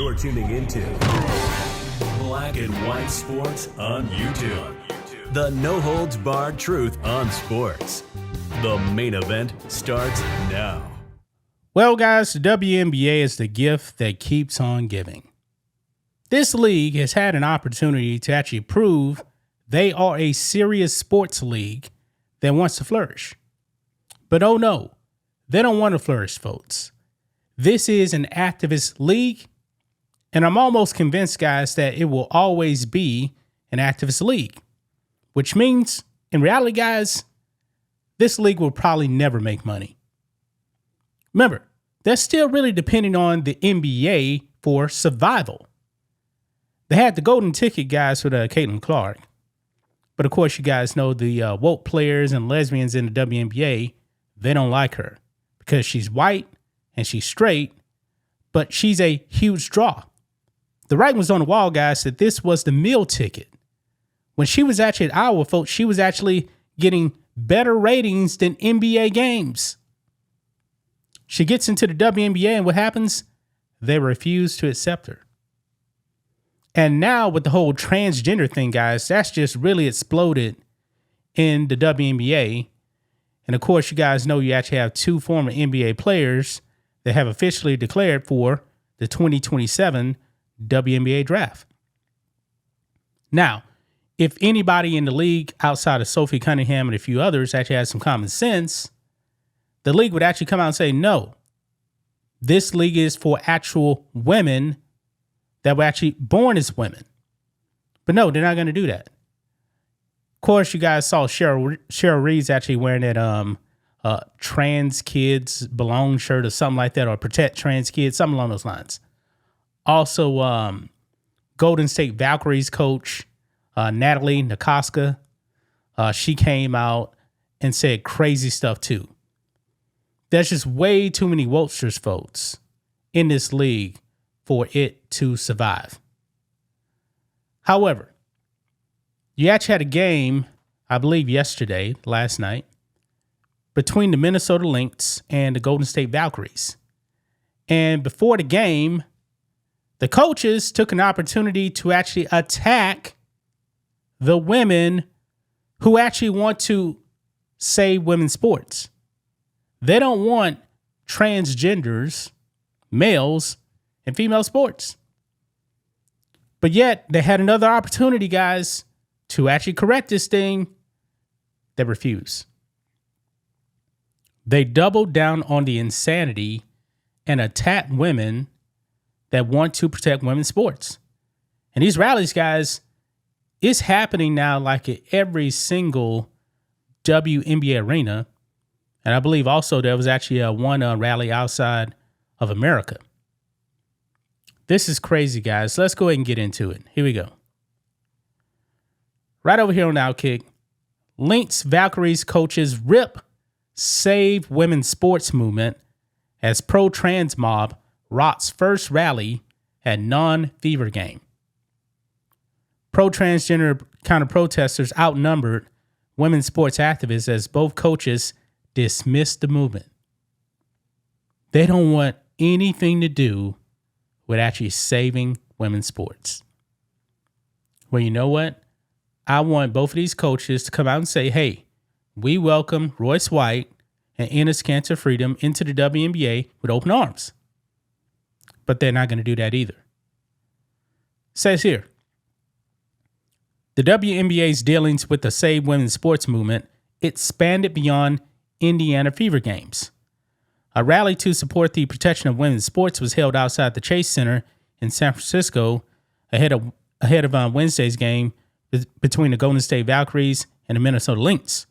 You're tuning into Black and White Sports on YouTube. The no-holds-barred truth on sports. The main event starts now. Well, guys, the WNBA is the gift that keeps on giving. This league has had an opportunity to actually prove they are a serious sports league that wants to flourish. But oh no, they don't want to flourish, folks. This is an activist league, and I'm almost convinced, guys, that it will always be an activist league, which means, in reality, guys, this league will probably never make money. Remember, they're still really depending on the NBA for survival. They had the golden ticket, guys, with Caitlin Clark. But of course, you guys know the woke players and lesbians in the WNBA, they don't like her because she's white and she's straight, but she's a huge draw. The writing was on the wall, guys, that this was the meal ticket. When she was actually at Iowa, folks, she was actually getting better ratings than NBA games. She gets into the WNBA, and what happens? They refuse to accept her. And now with the whole transgender thing, guys, that's just really exploded in the WNBA. And of course, you guys know you actually have two former NBA players that have officially declared for the 2027 WNBA draft. Now, if anybody in the league outside of Sophie Cunningham and a few others actually has some common sense, the league would actually come out and say, no, this league is for actual women that were actually born as women. But no, they're not going to do that. Of course, you guys saw Cheryl Reeves actually wearing that trans kids belong shirt or something like that, or protect trans kids, something along those lines. Also, Golden State Valkyries coach, Natalie Nakoska, she came out and said crazy stuff too. There's just way too many wokesters, folks, in this league for it to survive. However, you actually had a game, I believe last night, between the Minnesota Lynx and the Golden State Valkyries. And before the game, the coaches took an opportunity to actually attack the women who actually want to save women's sports. They don't want transgenders, males, and female sports. But yet, they had another opportunity, guys, to actually correct this thing. They refused. They doubled down on the insanity and attacked women that want to protect women's sports. And these rallies, guys, it's happening now like at every single WNBA arena. And I believe also there was actually one rally outside of America. This is crazy, guys. Let's go ahead and get into it. Here we go. Right over here on Outkick, Lynx Valkyries coaches rip Save Women's Sports movement as pro-trans mob rots first rally at non-fever game. Pro-transgender counter-protesters outnumbered women's sports activists as both coaches dismissed the movement. They don't want anything to do with actually saving women's sports. Well, you know what? I want both of these coaches to come out and say, hey, we welcome Royce White and Enes Kanter Freedom into the WNBA with open arms. But they're not going to do that either. It says here, the WNBA's dealings with the Save Women's Sports movement expanded beyond Indiana Fever games. A rally to support the protection of women's sports was held outside the Chase Center in San Francisco ahead of Wednesday's game between the Golden State Valkyries and the Minnesota Lynx,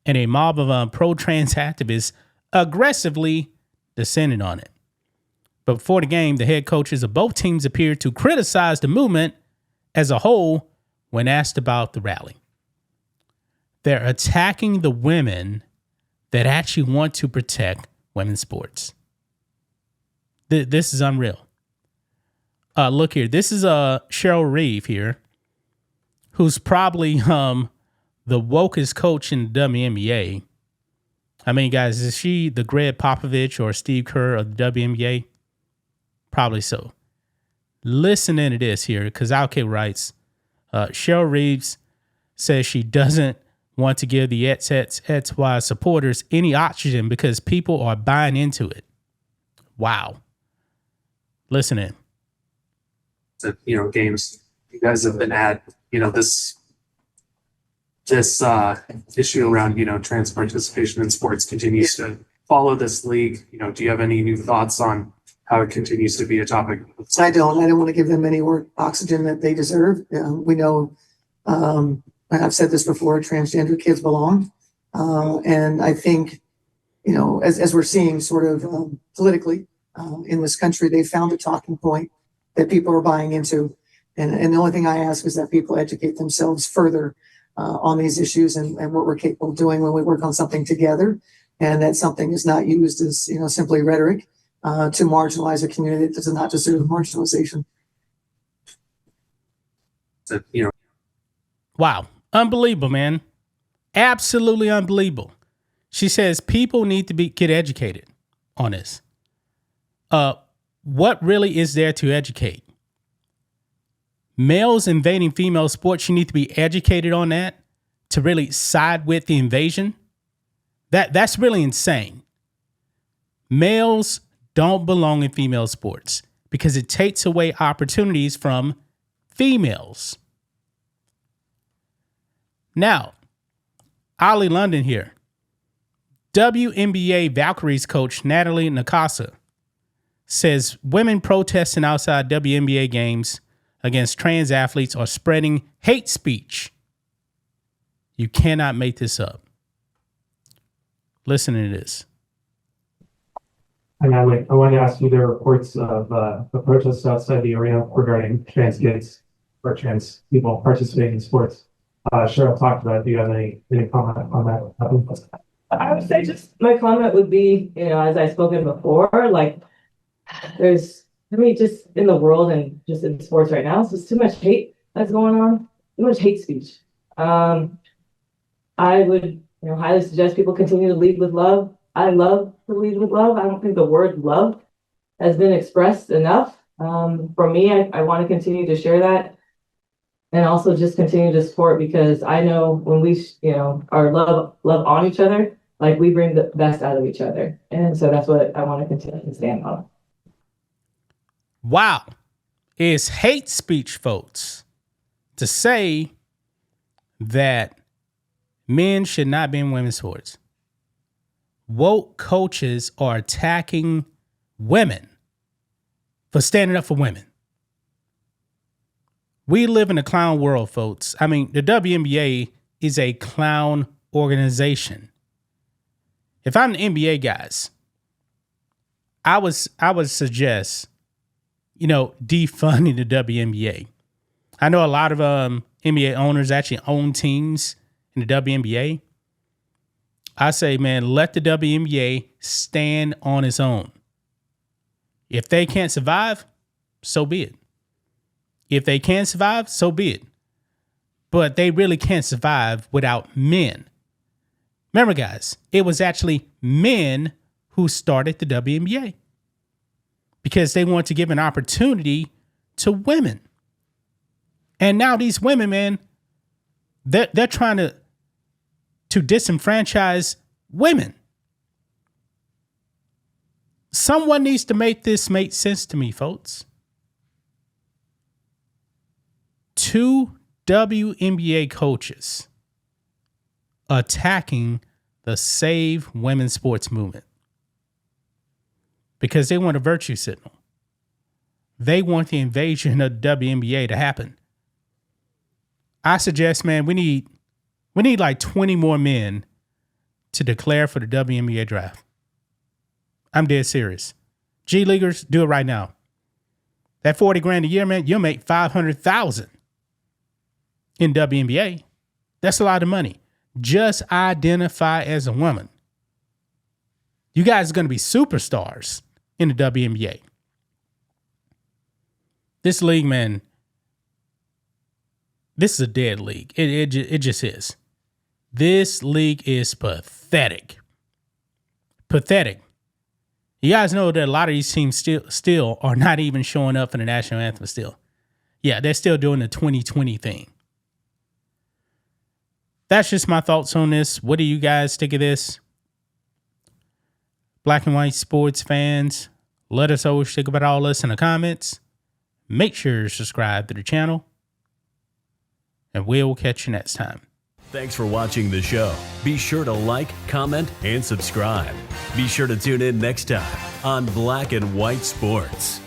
and a mob of pro-trans activists aggressively descended on it. But before the game, the head coaches of both teams appeared to criticize the movement as a whole when asked about the rally. They're attacking the women that actually want to protect women's sports. This is unreal. Look here. This is Cheryl Reeve here, who's probably the wokest coach in the WNBA. I mean, guys, is she the Greg Popovich or Steve Kerr of the WNBA? Probably so. Listening to this here, because Alke writes, Cheryl Reeves says she doesn't want to give the XY supporters any oxygen because people are buying into it. Wow. Listen in. Games you guys have been at, this issue around, trans participation in sports continues to follow this league. Do you have any new thoughts on how it continues to be a topic? I don't want to give them any more oxygen that they deserve. We know, I've said this before, transgender kids belong. And I think, as we're seeing sort of politically in this country, they found a talking point that people are buying into. And the only thing I ask is that people educate themselves further on these issues and what we're capable of doing when we work on something together. And that something is not used as, simply rhetoric to marginalize a community that does not deserve marginalization. Wow. Unbelievable, man. Absolutely unbelievable. She says people need to get educated on this. What really is there to educate? Males invading female sports, you need to be educated on that to really side with the invasion. That's really insane. Males don't belong in female sports because it takes away opportunities from females. Now, Ollie London here. WNBA Valkyries coach Natalie Nakasa says women protesting outside WNBA games against trans athletes are spreading hate speech. You cannot make this up. Listen to this. And I wanted to ask you, there are reports of the protests outside the arena regarding trans kids or trans people participating in sports. Cheryl talked about it. Do you have any comment on that? I would say just my comment would be, as I've spoken before, just in the world and just in sports right now, it's just too much hate that's going on, too much hate speech. I would, highly suggest people continue to lead with love. I love to lead with love. I don't think the word love has been expressed enough. For me, I want to continue to share that and also just continue to support, because I know when we, are love on each other, we bring the best out of each other. And so that's what I want to continue to stand on. Wow. It's hate speech, folks, to say that men should not be in women's sports. Woke coaches are attacking women for standing up for women. We live in a clown world, folks. I mean, the WNBA is a clown organization. If I'm the NBA guys, I would suggest, defunding the WNBA. I know a lot of NBA owners actually own teams in the WNBA. I say, man, let the WNBA stand on its own. If they can't survive, so be it. If they can survive, so be it. But they really can't survive without men. Remember, guys, it was actually men who started the WNBA because they wanted to give an opportunity to women. And now these women, man, they're trying to disenfranchise women. Someone needs to make this make sense to me, folks. 2 WNBA coaches attacking the Save Women's Sports movement because they want a virtue signal. They want the invasion of the WNBA to happen. I suggest, man, we need like 20 more men to declare for the WNBA draft. I'm dead serious. G Leaguers, do it right now. That $40,000 a year, man, you'll make $500,000 in WNBA. That's a lot of money. Just identify as a woman. You guys are going to be superstars in the WNBA. This league, man, this is a dead league. It just is. This league is pathetic. Pathetic. You guys know that a lot of these teams still are not even showing up for the national anthem still. Yeah, they're still doing the 2020 thing. That's just my thoughts on this. What do you guys think of this? Black and white sports fans, let us know what you think about all this in the comments. Make sure to subscribe to the channel. And we'll catch you next time. Thanks for watching the show. Be sure to like, comment, and subscribe. Be sure to tune in next time on Black and White Sports.